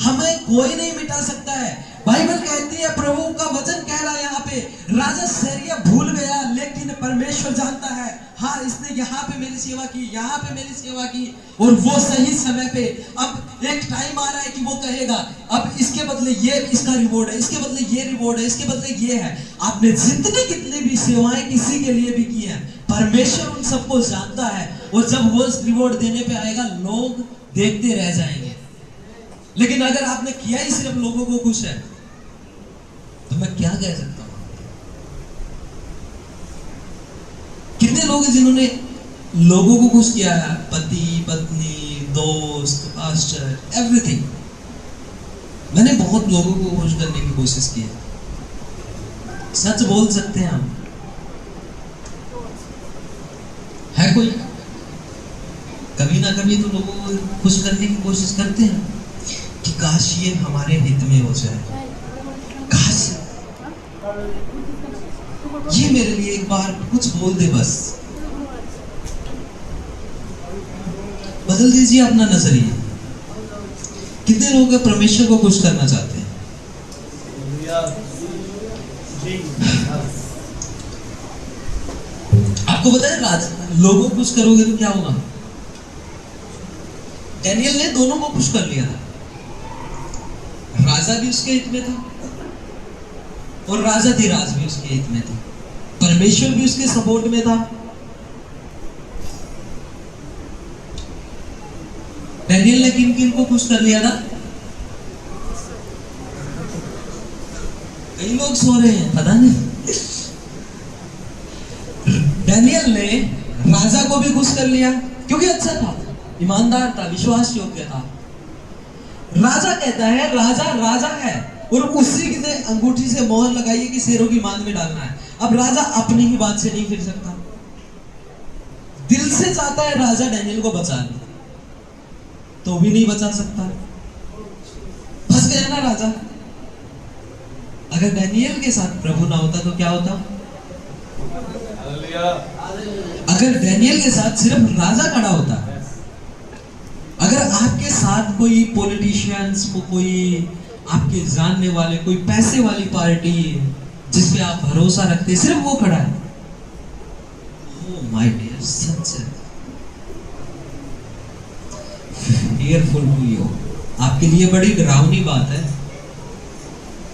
हमें कोई नहीं मिटा सकता है। बाइबल कहती है, प्रभु का वचन कह रहा है यहाँ पे, राजा सिरिया भूल गया, लेकिन परमेश्वर जानता है, हाँ इसने यहाँ पे मेरी सेवा की, यहाँ पे मेरी सेवा की, और वो सही समय पे, अब एक टाइम आ रहा है कि वो कहेगा अब इसके बदले ये इसका रिवॉर्ड है, इसके बदले ये रिवॉर्ड है, इसके बदले ये है। आपने जितने कितने भी सेवाएं किसी के लिए भी की है, परमेश्वर उन सबको जानता है, और जब वो रिवॉर्ड देने पे आएगा, लोग देखते रह जाएंगे। लेकिन अगर आपने किया ही सिर्फ लोगों को खुश है, तो मैं क्या कह सकता हूं? कितने लोग हैं जिन्होंने लोगों को खुश किया है? पति, पत्नी, दोस्त, पास्टर, एवरीथिंग। मैंने बहुत लोगों को खुश करने की कोशिश की है। सच बोल सकते हैं हम, है कोई? कभी ना कभी तो लोगों को खुश करने की कोशिश करते हैं कि काश ये हमारे हित में हो जाए, काश ये मेरे लिए एक बार कुछ बोल दे, बस बदल दीजिए अपना नजरिया। कितने लोग परमेश्वर को खुश करना चाहते हैं? आपको पता है लोगों को खुश करोगे तो क्या होगा? डैनियल ने दोनों को खुश कर लिया था, राजा भी उसके हित में था और राजाधिराज भी उसके हित में था, परमेश्वर भी उसके सपोर्ट में था। डैनियल ने किन किन को खुश कर लिया था? कई लोग सो रहे हैं, पता नहीं। डैनियल ने राजा को भी खुश कर लिया, क्योंकि अच्छा था, ईमानदार था, विश्वास योग्य था। राजा कहता है राजा राजा है, और उसी ने अंगूठी से मोहर लगाई है कि शेरों की मान में डालना है। अब राजा अपनी ही बात से नहीं फिर सकता, दिल से चाहता है राजा डैनियल को बचा ले, तो भी नहीं बचा सकता, फंस गया ना राजा। अगर डैनियल के साथ प्रभु ना होता तो क्या होता? अगर डैनियल के साथ सिर्फ राजा खड़ा होता, अगर आपके साथ कोई पॉलिटिशियंस को, कोई आपके जानने वाले, कोई पैसे वाली पार्टी जिसपे आप भरोसा रखते, सिर्फ वो खड़ा है, oh my dear, such fearful to you, आपके लिए बड़ी डरावनी बात है।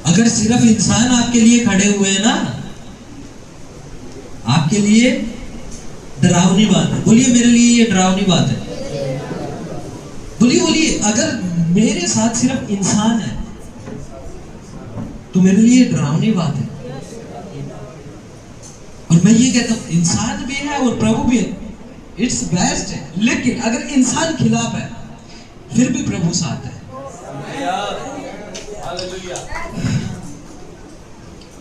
अगर सिर्फ इंसान आपके लिए खड़े हुए हैं ना, आपके लिए डरावनी बात है। बोलिए मेरे लिए ये डरावनी बात है। बोलिए बोलिए, अगर मेरे साथ सिर्फ इंसान है तो मेरे लिए डरावनी बात है। और मैं ये कहता हूं इंसान भी है और प्रभु भी है, इट्स बेस्ट है। लेकिन अगर इंसान खिलाफ है फिर भी प्रभु साथ है।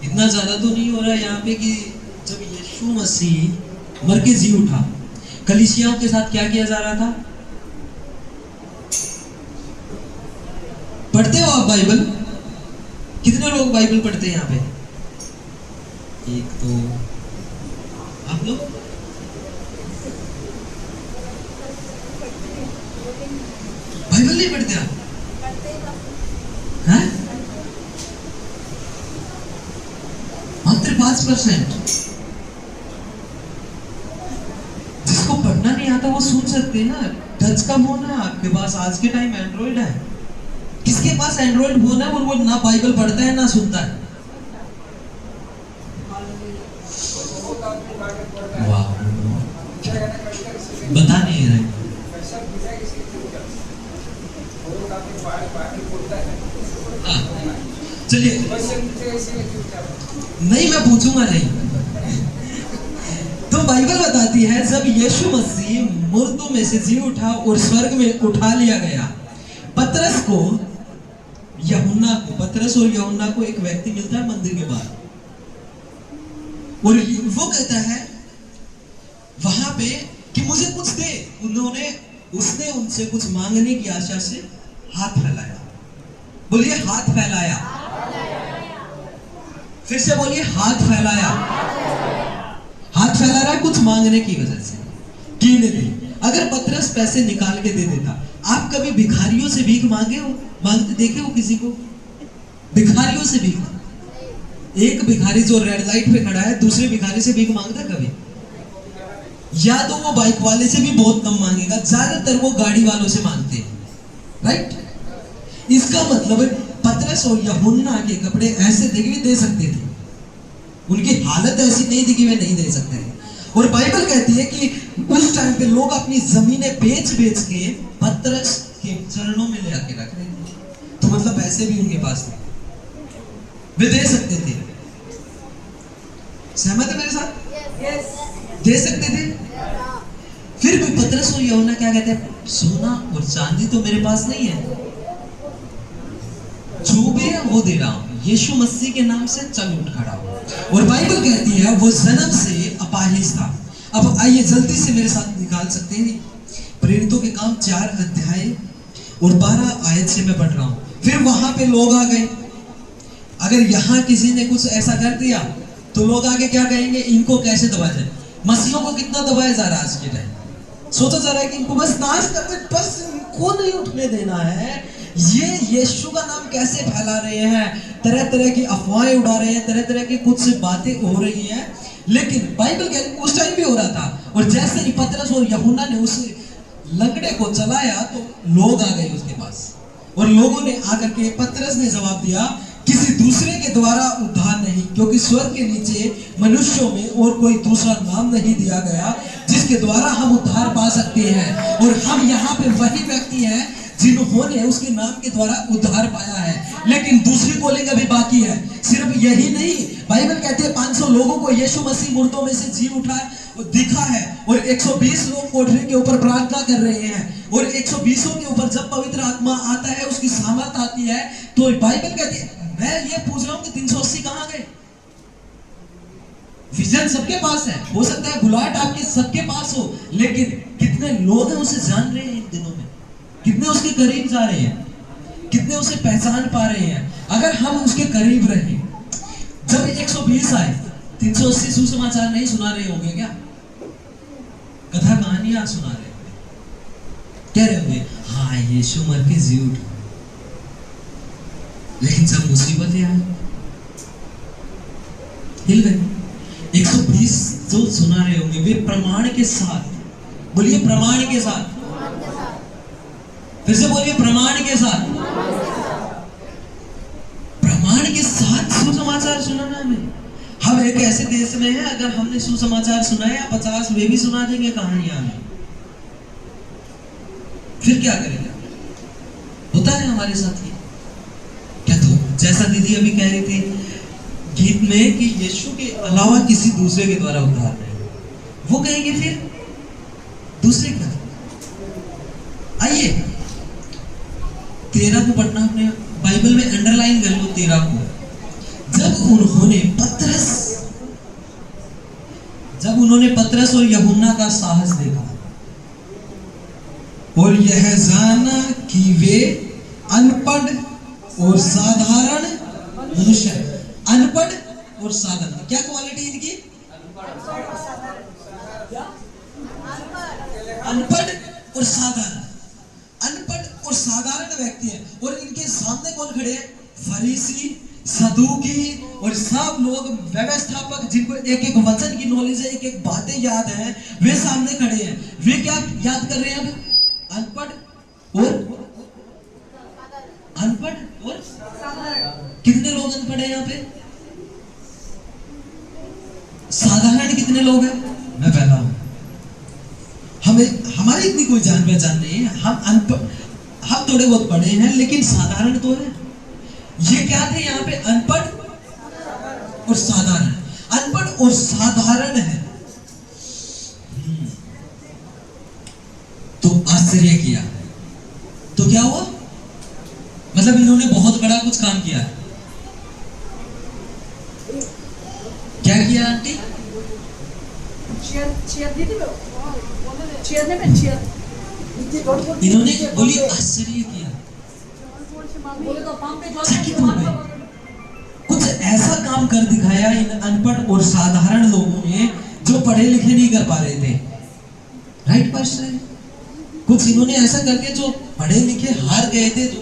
इतना ज्यादा तो नहीं हो रहा यहाँ पे कि जब यीशु मसीह मर के जी उठा, कलीसियाओं के साथ क्या किया जा रहा था? पढ़ते हो आप बाइबल? कितने लोग बाइबल पढ़ते हैं यहाँ पे? एक तो आप लोग बाइबल नहीं पढ़ते आप? हैं? मात्र 5%। जिसको पढ़ना नहीं आता वो सुन सकते हैं ना। टच का फोन है आपके पास, आज के टाइम एंड्रॉइड है। किसके पास एंड्रॉइड फोन है और वो ना बाइबल पढ़ता है ना सुनता है? वाह, बता नहीं रहे। चलिए, नहीं मैं पूछूंगा नहीं। तो बाइबल बताती है जब यीशु मसीह मुर्दों में से जी उठा और स्वर्ग में उठा लिया गया, पतरस और यूहन्ना को एक व्यक्ति मिलता है मंदिर के बाहर, और वो कहता है वहां पे कि मुझे कुछ दे। उसने उनसे कुछ मांगने की आशा से हाथ फैलाया। बोलिए हाथ फैलाया। फिर से बोलिए हाथ फैलाया। हाथ फैला रहा है कुछ मांगने की वजह से। कीने दी। अगर पतरस पैसे निकाल के दे देता, आप कभी भिखारियों से भीख मांगते देखे हो किसी को? भिखारियों से भीख। एक भिखारी जो रेड लाइट पे खड़ा है दूसरे भिखारी से भीख मांगता कभी? या तो वो बाइक वाले से भी बहुत कम मांगेगा, ज्यादातर वो गाड़ी वालों से मांगते हैं, राइट? इसका मतलब पतरस और यूहन्ना के कपड़े ऐसे थे कि वे दे सकते थे, उनकी हालत ऐसी नहीं थी कि वे नहीं दे सकते थे। और बाइबल कहती है कि उस टाइम पे लोग अपनी जमीनें बेच के पतरस के चरणों में ले आके रख रहे थे। तो मतलब पैसे भी उनके पास थे, वे दे सकते थे। सहमत है मेरे साथ? दे सकते थे। फिर भी पतरस और यूहन्ना क्या कहते हैं? सोना और चांदी तो मेरे पास नहीं है, जो भी है वो दे रहा हूं, यीशु मसीह के नाम से चल उठ खड़ा हो। और बाइबल कहती है वो जन्म से अपाहिज था। अब आइए जल्दी से मेरे साथ निकाल सकते हैं प्रेरितों के काम 4 अध्याय और 12 आयत से मैं पढ़ रहा हूं। फिर वहां पे लोग आ गए। अगर यहां किसी ने कुछ ऐसा कर दिया तो लोग आगे क्या कहेंगे? इनको कैसे दबाया जाए? मसीहों को कितना दबाया जा रहा है आज के टाइम? सोचा जा रहा है कि इनको बस नाश कर दे, बस इनको नहीं उठने देना है। ये यीशु का नाम कैसे फैला रहे हैं, तरह तरह की अफवाहें उड़ा रहे हैं, तरह तरह की कुछ बातें हो रही हैं। लेकिन बाइबल के उस टाइम भी हो रहा था। और जैसे ही पतरस और यूहन्ना ने उस लंगड़े को चलाया तो लोग आ गए उसके पास, और लोगों ने आकर के, पतरस ने जवाब दिया किसी दूसरे के द्वारा उद्धार नहीं, क्योंकि स्वर्ग के नीचे मनुष्यों में और कोई दूसरा नाम नहीं दिया गया जिसके द्वारा हम उद्धार पा सकते हैं। और हम यहाँ पे वही व्यक्ति हैं जिन्होंने उसके नाम के द्वारा उद्धार पाया है। लेकिन दूसरी कॉलिंग अभी बाकी है। सिर्फ यही नहीं, बाइबल कहती है 500 लोगों को यीशु मसीह मुर्दों में से जी उठा दिखा है, और 120 लोग कोठरी के ऊपर प्रार्थना कर रहे हैं। और 120 के ऊपर जब पवित्र आत्मा आता है, उसकी सामर्थ आती है, तो बाइबल कहती है, मैं ये पूछ रहा हूं कि 380 कहां गए? विजन सबके पास है, हो सकता है बुलाहट आपके सबके पास हो, लेकिन कितने लोग हैं उसे जान रहे हैं इन दिनों में? कितने उसके करीब जा रहे हैं? कितने उसे पहचान पा रहे हैं? अगर हम उसके करीब रहे, जब 120 आए, 380 सुसमाचार नहीं सुना रहे होंगे क्या? कथा कहानियां सुना रहे होंगे, कह रहे होंगे हाँ यीशु मर के जी उठा। लेकिन जब मुसीबतें आई, हिल गए। 120 जो सुना रहे होंगे वे प्रमाण के साथ, बोलिए प्रमाण के साथ, फिर से बोलिए प्रमाण के साथ ये 7 सुसमाचार सुनाना हमें। हम एक ऐसे देश में हैं, अगर हमने सुसमाचार सुनाया 50 वे भी सुना देंगे कहानियां हमें, फिर क्या करेंगे? होता है हमारे साथ ये क्या? तो जैसा दीदी अभी कह रही थी गीत में कि यीशु के अलावा किसी दूसरे के द्वारा उद्धार नहीं, वो कहेंगे फिर दूसरे क्या? आइए 13 को पढ़ना, अपने बाइबल में अंडरलाइन कर लो 13 को। जब उन्होंने पतरस और यूहन्ना का साहस देखा और यह जाना कि वे अनपढ़ और साधारण मनुष्य हैं। अनपढ़ और साधारण, क्या क्वालिटी इनकी? अनपढ़ और साधारण, अनपढ़ और साधारण व्यक्ति हैं। और इनके सामने कौन खड़े हैं? फरीसी, सदूकी और सब लोग व्यवस्थापक, जिनको एक एक वचन की नॉलेज है, एक एक बातें याद है, वे सामने खड़े हैं। वे क्या याद कर रहे हैं? अब अनपढ़ और कितने लोग अनपढ़ हैं यहाँ पे? साधारण कितने लोग हैं? मैं पहला हूं। हमारी इतनी कोई जान पहचान नहीं है, हम अनपढ़, हम थोड़े बहुत पढ़े हैं लेकिन साधारण तो है। ये क्या थे यहाँ पे? अनपढ़ और साधारण। अनपढ़ और साधारण है। तो आश्चर्य किया, तो क्या हुआ? मतलब इन्होंने बहुत बड़ा कुछ काम किया। क्या किया आंटी? इन्होंने बोली आश्चर्य किया, चकित हो गए। कुछ ऐसा काम कर दिखाया इन अनपढ़ और साधारण लोगों ने जो पढ़े लिखे नहीं कर पा रहे थे। Right pastor? कुछ इन्होंने ऐसा करके जो पढ़े लिखे हार गए थे, जो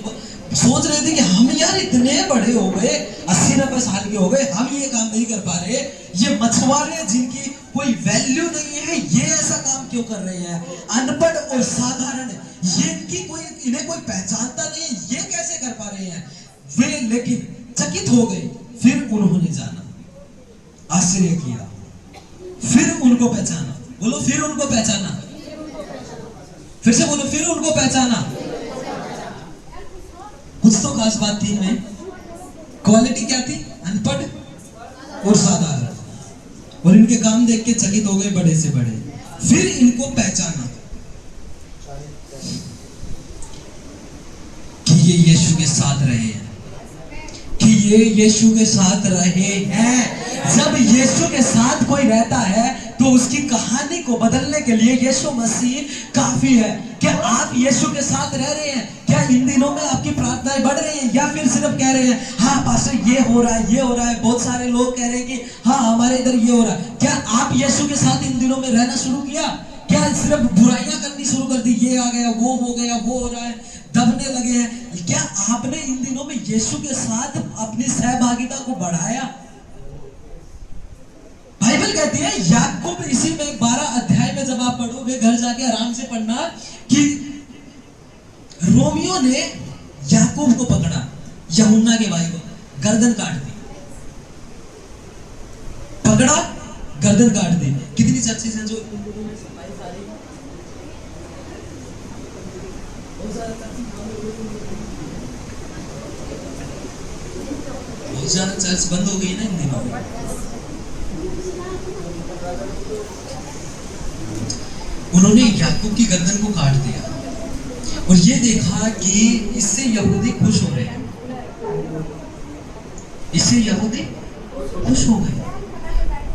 सोच रहे थे कि हम यार इतने बड़े हो गए, 80-90 साल के हो गए, हम ये काम नहीं कर पा रहे। ये मछुआरे जिनकी कोई वैल्यू नहीं है, ये ऐसा काम क्यों कर रहे हैं? अनपढ़ और साधारण, ये इन्हें कोई पहचानता नहीं, ये कैसे कर पा रहे हैं? वे लेकिन चकित हो गए। फिर उन्होंने जाना, आश्चर्य किया, फिर उनको पहचाना। बोलो फिर उनको पहचाना। फिर से बोलो फिर उनको पहचाना। कुछ तो खास बात थी इनमें। क्वालिटी क्या थी? अनपढ़ और साधारण। और इनके काम देख के चकित हो गए, बड़े से बड़े। फिर इनको पहचाना कि ये यीशु के साथ रहे हैं, कि ये यीशु के साथ रहे हैं। जब यीशु के साथ कोई रहता है तो उसकी कहानी को बदलने के लिए यीशु मसीह काफी है। क्या आप यीशु के साथ रह रहे हैं? क्या इन दिनों में आपकी प्रार्थनाएं बढ़ रही हैं, या फिर सिर्फ कह रहे हैं हाँ पास्टर ये हो रहा है, ये हो रहा है? बहुत सारे लोग कह रहे हैं कि हाँ हमारे इधर ये हो रहा है। क्या आप यीशु के साथ इन दिनों में रहना शुरू किया? क्या सिर्फ बुराइयां करनी शुरू कर दी? ये आ गया, वो हो गया, वो हो रहा है, दबने लगे हैं? क्या आपने इन दिनों में यीशु के साथ अपनी सहभागिता को बढ़ाया? बाइबल कहती है, याकूब, इसी में 12 अध्याय में जब आप पढ़ोगे, घर जाके आराम से पढ़ना, कि रोमियो ने याकूब को पकड़ा, यूहन्ना के भाई को, गर्दन काट दी। पकड़ा, गर्दन काट दी। कितनी चर्चेस हैं जो बहुत ज्यादा चर्च बंद हो गई ना इन दिनों में। उन्होंने याकूब की गर्दन को काट दिया और ये देखा कि इससे यहूदी खुश हो रहे हैं, इससे यहूदी खुश हो गए।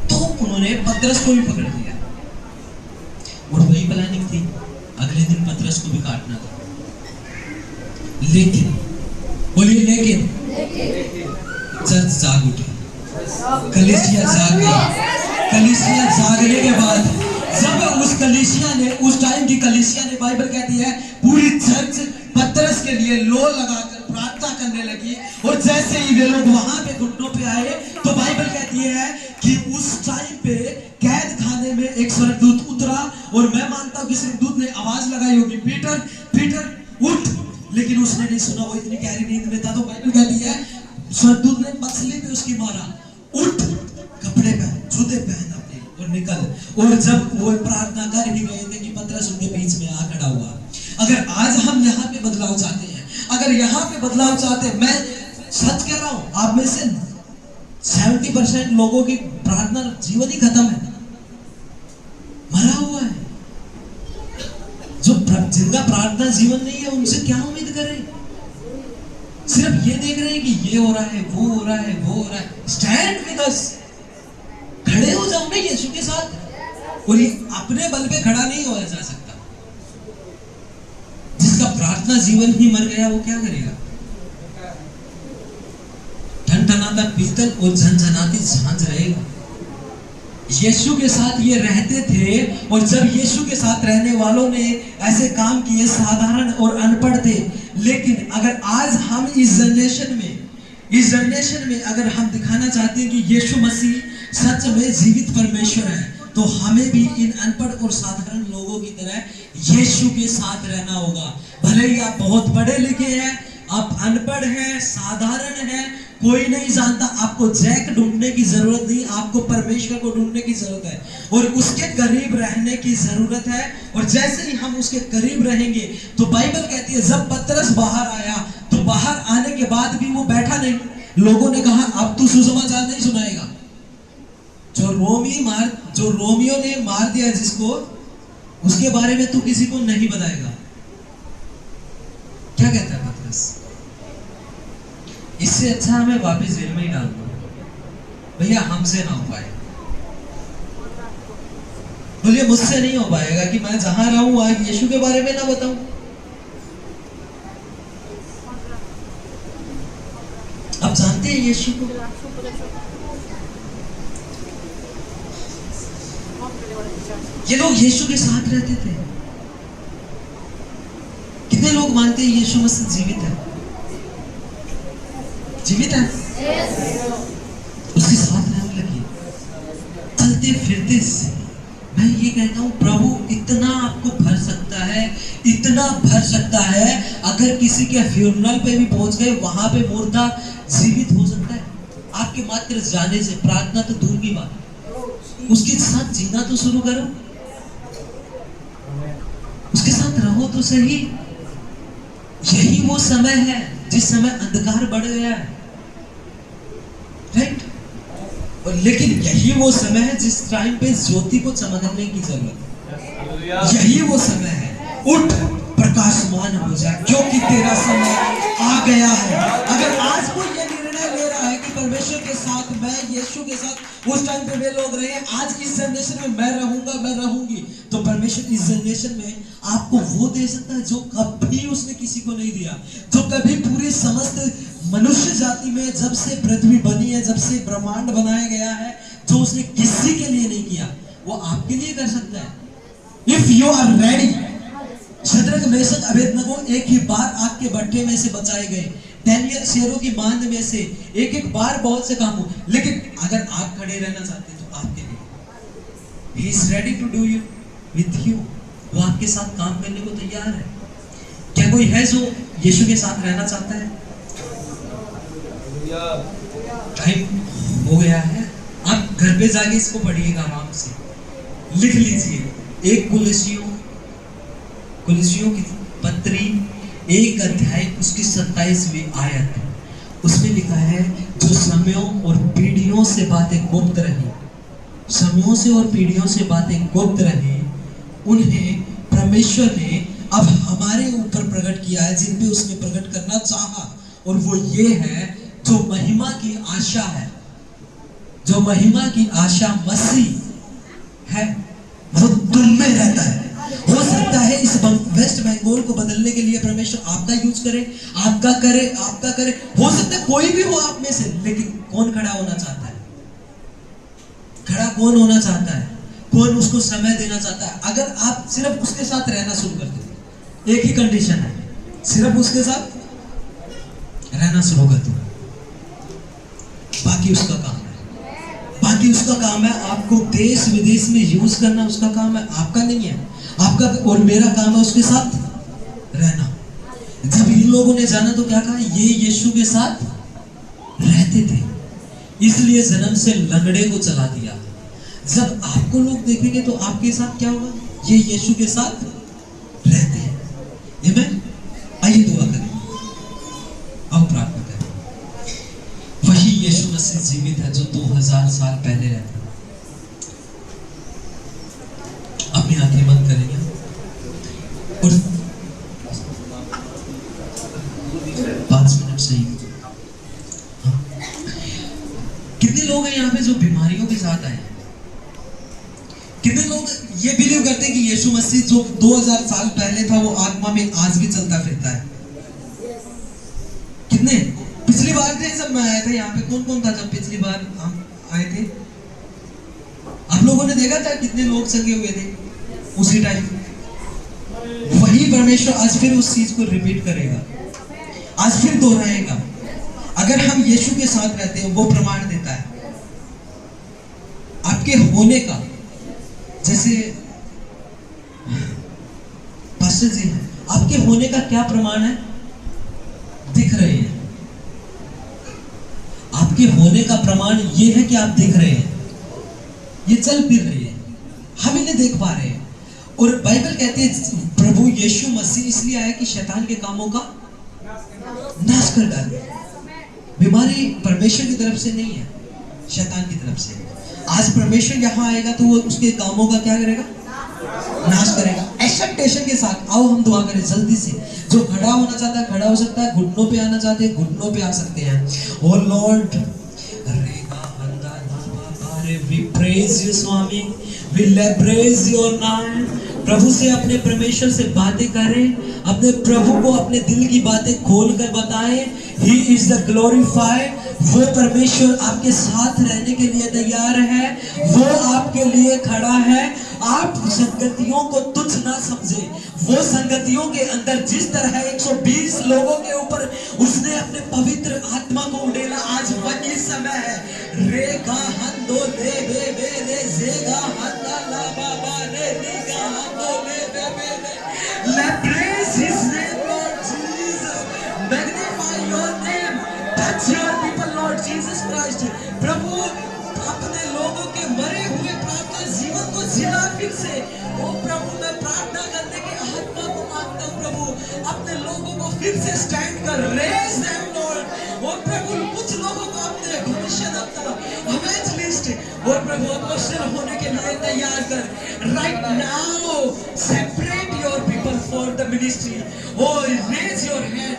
तो उन्होंने पतरस को भी पकड़ लिया और वही प्लानिंग थी, अगले दिन पतरस को भी काटना था। लेकिन बोलिए लेकिन चर्च जाग उठी, कलीसिया जाग गई। कलीसिया जागने के बाद जब उस कलीसिया ने, उस टाइम की कलीसिया ने, बाइबल कहती है पूरी चर्च पतरस के लिए लो लगाकर प्रार्थना करने लगी। और जैसे ही वे लोग वहां पे घुटनों पे आए तो बाइबल कहती है कि उस टाइम पे कैद खाने में एक स्वर्गदूत उतरा और मैं मानता हूं कि स्वर्गदूत ने आवाज लगाई होगी, पीटर पीटर उठ, लेकिन उसने नहीं सुना, वो इतनी गहरी नींद में था। तो बाइबल कहती है स्वर्गदूत ने मछली पे उसकी मारा, उठ कपड़े पहन, जूते पहन अपने और निकल। और जब वो प्रार्थना कर ही रहे थे कि पतरस उनके बीच में आ खड़ा हुआ। अगर आज हम यहाँ पे बदलाव चाहते हैं, अगर यहाँ पे बदलाव चाहते हैं, मैं सच कह रहा हूँ, आप में से 70% लोगों की प्रार्थना जीवन ही खत्म है, मरा हुआ है। जो जिनका प्रार्थना जीवन नहीं है, उनसे क्या उम्मीद करें? सिर्फ ये देख रहे हैं कि ये हो रहा है, वो हो रहा है, वो हो रहा है। स्टैंड विद अस, खड़े हो जाओ ना यीशु के साथ। और ये अपने बल पे खड़ा नहीं होया जा सकता। जिसका प्रार्थना जीवन ही मर गया, वो क्या करेगा? ठनठनाता पीतल और झनझनाती झांझ रहेगा। यीशु के साथ ये रहते थे, और जब यीशु के साथ रहने वालों ने ऐसे काम किए, साधारण और अनपढ़ थे। लेकिन अगर आज हम इस जनरेशन में अगर हम दिखाना चाहते हैं कि यीशु मसीह सच में जीवित परमेश्वर है, तो हमें भी इन अनपढ़ और साधारण लोगों की तरह यीशु के साथ रहना होगा। भले ही आप बहुत पढ़े लिखे हैं, आप अनपढ़ हैं, साधारण हैं, कोई नहीं जानता, आपको जैक ढूंढने की जरूरत नहीं, आपको परमेश्वर को ढूंढने की जरूरत है और उसके करीब रहने की जरूरत है। और जैसे ही हम उसके करीब रहेंगे, तो बाइबल कहती है जब पतरस बाहर आया, तो बाहर आने के बाद भी वो बैठा नहीं। लोगों ने कहा अब तू सुसमाचार नहीं सुनाएगा। जो रोमियो ने मार दिया जिसको, उसके बारे में तू किसी को नहीं बताएगा। क्या कहता है पतरस? इससे अच्छा हमें वापस जेल में ही डाल दो भैया, हमसे ना हो पाए। बोलिए मुझसे नहीं हो पाएगा कि मैं जहां रहूं आज यीशु के बारे में ना बताऊं। आप जानते हैं यीशु को? ये लोग यीशु के साथ रहते थे। कितने लोग मानते हैं यीशु मसीह जीवित है? जीवित है? उसके साथ रहने लगिए, चलते फिरते से। मैं ये कहता हूँ प्रभु इतना आपको भर सकता है, इतना भर सकता है। अगर किसी के फ्यूनरल पे भी पहुंच गए, वहां पे मुर्दा जीवित हो सकता है आपके मात्र जाने से। प्रार्थना तो दूर की बात है, उसके साथ जीना तो शुरू करो, उसके साथ रहो तो सही। यही वो समय है जिस समय अंधकार बढ़ गया है, राइट? और लेकिन यही वो समय है जिस टाइम पे ज्योति को चमकने की जरूरत है। यही वो समय है, उठ प्रकाशमान हो जा, क्योंकि तेरा समय आ गया है। अगर आज कोई ये निर्णय ले रहा है कि परमेश्वर के साथ, मैं यीशु के साथ, उस टाइम पे वे लोग रहे, आज इस जनरेशन में मैं रहूंगा, मैं रहूंगी, तो परमेश्वर इस जनरेशन में आपको वो दे सकता है जो कभी उसने किसी को नहीं दिया, जो कभी पूरी समस्त मनुष्य जाति में जब से पृथ्वी बनी है, जब से ब्रह्मांड बनाया गया है, जो उसने किसी के लिए नहीं किया, वो आपके लिए कर सकता है। If you are ready. Shadrach Meshach Abednego एक ही बार आग के भट्ठे में से बचाए गए, दानियल शेरों की बांध में से एक एक बार बहुत से काम हुए। लेकिन अगर आप खड़े रहना चाहते हैं तो आपके लिए He is ready to do you with you। वो आपके साथ काम करने को तैयार है। क्या कोई है जो यीशु के साथ रहना चाहता है? टाइम हो गया है, आप घर पे जाके इसको पढ़िएगा, आराम से लिख लीजिए। एक कुलिसियों की पत्री 1 अध्याय उसकी 27वीं आयत, उसमें लिखा है जो समयों और पीढ़ियों से बातें गुप्त रही, समयों से और पीढ़ियों से बातें गुप्त रही, उन्हें परमेश्वर ने अब हमारे ऊपर प्रकट किया है, जिन पे उसने प्रकट करना चाहा। और वो ये है जो महिमा की आशा है, जो महिमा की आशा मसीह है, वो तुम में रहता है। हो सकता है इस वेस्ट बंगाल को बदलने के लिए परमेश्वर आपका यूज करे, आपका करे। हो सकता है कोई भी हो आप में से, लेकिन कौन खड़ा होना चाहता है? खड़ा कौन होना चाहता है? कौन उसको समय देना चाहता है? अगर आप सिर्फ उसके साथ रहना शुरू कर दो, एक ही कंडीशन है, सिर्फ उसके साथ रहना शुरू कर दो, बाकी उसका काम है। बाकी उसका काम है आपको देश विदेश में यूज करना, उसका काम है, आपका नहीं है। आपका और मेरा काम है उसके साथ रहना। जब इन लोगों ने जाना तो क्या कहा? ये यीशु के साथ रहते थे, इसलिए जन्म से लंगड़े को चला दिया। जब आपको लोग देखेंगे तो आपके साथ क्या होगा? ये यीशु के साथ रहते हैं। आमीन। आइए दुआ करें, आओ प्रार्थना करें। वही यीशु मसीह जीवित है जो 2000 साल पहले रहता। अपनी आंखें बंद करेंगे और 5 मिनट सही। हाँ। कितने लोग हैं यहाँ पे जो बीमारियों के साथ आए हैं? कितने लोग ये बिलीव करते हैं कि यीशु मसीह जो 2000 साल पहले था वो आत्मा में आज भी चलता फिरता है? कितने? पिछली बार थे जब मैं आया था यहाँ पे, कौन कौन था जब पिछली बार हम आए थे? आप लोगों ने देखा था कितने लोग संगे हुए थे उसी टाइम? वही परमेश्वर आज फिर उस चीज को रिपीट करेगा, आज फिर दोहराएगा। अगर हम यीशु के साथ रहते हैं, वो प्रमाण देता है आपके होने का। जैसे पास्टर जी, आपके होने का क्या प्रमाण है? दिख रहे हैं। आपके होने का प्रमाण ये है कि आप दिख रहे हैं, ये चल फिर रहे हैं, हम इन्हें देख पा रहे हैं। और बाइबल कहती है प्रभु यीशु मसीह इसलिए आया कि शैतान के कामों का नाश कर डाले। बीमारी परमेश्वर की तरफ से नहीं है, शैतान की तरफ से। आज परमेश्वर यहाँ आएगा तो वो उसके कामों का क्या करेगा? नाश करेगा। एक्सपेक्टेशन के साथ आओ हम दुआ करें जल्दी से। जो खड़ा होना चाहता है खड़ा हो सकता है, घुटनों पे आना चाहते हैं घुटनों पे आ सकते हैं। O Lord, we praise you Swami, we praise your name। प्रभु से अपने परमेश्वर से बातें करें, अपने प्रभु को अपने दिल की बातें खोल कर बताएं। He is the glorified। वो परमेश्वर आपके साथ रहने के लिए तैयार है, वो आपके लिए खड़ा है। आप संगतियों को तुच्छ ना समझे। वो संगतियों के अंदर जिस तरह 120 लोगों के ऊपर उसने अपने पवित्र आत्मा को उड़ेला, आज वही समय है। रेगा हंदो ले बे बे रे जेगा हंदा ला बाबा रे रेगा हंदो ले बे बे रे। Let praise his name Lord Jesus, magnify your name, touch your people Lord Jesus Christ। प्रभु अपने लोगों के मरे हुए प्रार्थना जीवन को जिला फिर से। ओ प्रभु, मैं प्रार्थना करने की आत्मा को मांगता हूँ प्रभु, अपने लोगों को फिर से स्टैंड कर, रेज देम लॉर्ड। ओ प्रभु, कुछ लोगों को अपने भविष्य दाता इवेंजलिस्ट और प्रभु अपोस्टल होने के लिए तैयार कर। Right now separate your people for the ministry. Oh raise your hand.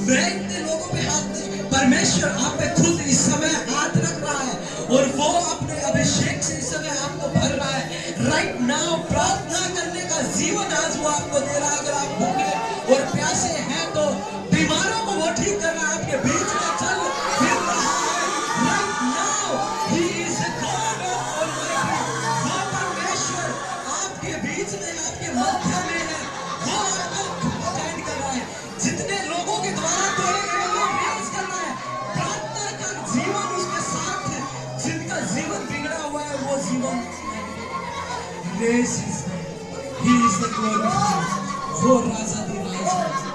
मैं इतने लोगों पे हाथ, परमेश्वर आप पे खुद इस समय हाथ रख रहा है और वो अपने अभिषेक से इस समय आपको भर रहा है। राइट नाउ प्रार्थना करने का जीवन आज वो आपको दे रहा है। अगर आप भूखे और प्यासे हैं तो बीमारों को वो ठीक कर रहा है, आपके बीच में चल फिर रहा है। Right now he is God almighty. वो परमेश्वर आपके बीच में, आपके मध्य में है, वो आपको स्टैंड कर रहा है। जितने लोगों के द्वारा तोड़े गए वो रेज कर रहा है। प्रार्थना का जीवन उसके साथ है, जिनका जीवन बिगड़ा हुआ है वो जीवन रेज। ही इज द ग्लोरी, वो राजा दी राजा।